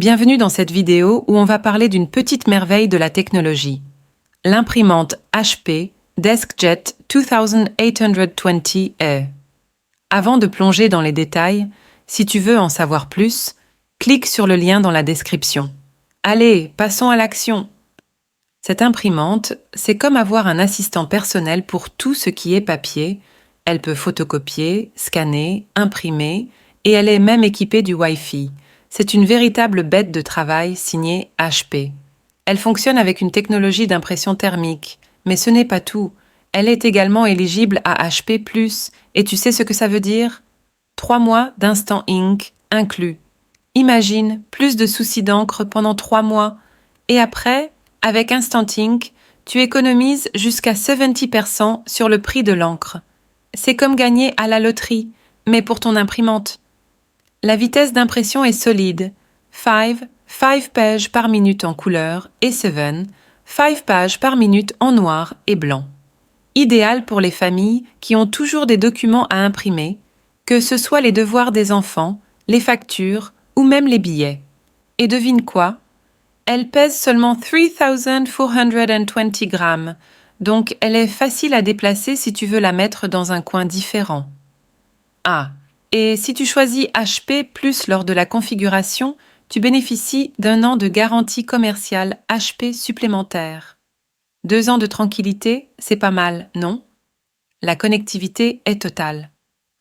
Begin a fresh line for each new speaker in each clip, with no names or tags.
Bienvenue dans cette vidéo où on va parler d'une petite merveille de la technologie. L'imprimante HP DeskJet 2820E. Avant de plonger dans les détails, si tu veux en savoir plus, clique sur le lien dans la description. Allez, passons à l'action. Cette imprimante, c'est comme avoir un assistant personnel pour tout ce qui est papier. Elle peut photocopier, scanner, imprimer, et elle est même équipée du Wi-Fi. C'est une véritable bête de travail signée HP. Elle fonctionne avec une technologie d'impression thermique, mais ce n'est pas tout. Elle est également éligible à HP+, et tu sais ce que ça veut dire? 3 mois d'Instant Ink inclus. Imagine, plus de soucis d'encre pendant 3 mois. Et après, avec Instant Ink, tu économises jusqu'à 70% sur le prix de l'encre. C'est comme gagner à la loterie, mais pour ton imprimante. La vitesse d'impression est solide. 5 pages par minute en couleur et 7 pages par minute en noir et blanc. Idéal pour les familles qui ont toujours des documents à imprimer, que ce soit les devoirs des enfants, les factures ou même les billets. Et devine quoi? Elle pèse seulement 3420 grammes, donc elle est facile à déplacer si tu veux la mettre dans un coin différent. Ah, et si tu choisis HP+ lors de la configuration, tu bénéficies d'1 an de garantie commerciale HP supplémentaire. 2 ans de tranquillité, c'est pas mal, non? La connectivité est totale.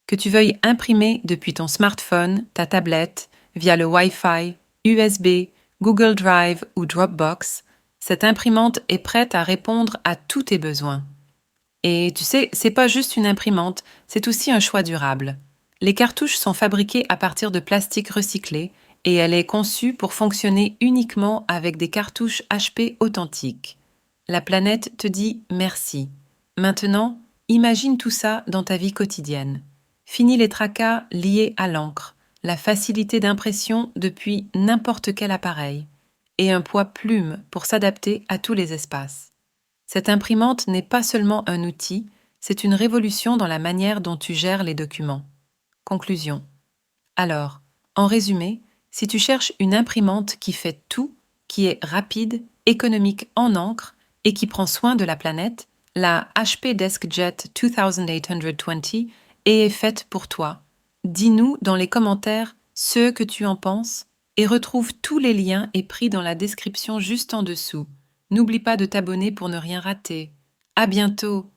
Que tu veuilles imprimer depuis ton smartphone, ta tablette, via le Wi-Fi, USB, Google Drive ou Dropbox, cette imprimante est prête à répondre à tous tes besoins. Et tu sais, c'est pas juste une imprimante, c'est aussi un choix durable. Les cartouches sont fabriquées à partir de plastique recyclé et elle est conçue pour fonctionner uniquement avec des cartouches HP authentiques. La planète te dit merci. Maintenant, imagine tout ça dans ta vie quotidienne. Fini les tracas liés à l'encre, la facilité d'impression depuis n'importe quel appareil, et un poids plume pour s'adapter à tous les espaces. Cette imprimante n'est pas seulement un outil, c'est une révolution dans la manière dont tu gères les documents. Conclusion. Alors, en résumé, si tu cherches une imprimante qui fait tout, qui est rapide, économique en encre et qui prend soin de la planète, la HP DeskJet 2820 est faite pour toi. Dis-nous dans les commentaires ce que tu en penses et retrouve tous les liens et prix dans la description juste en dessous. N'oublie pas de t'abonner pour ne rien rater. À bientôt!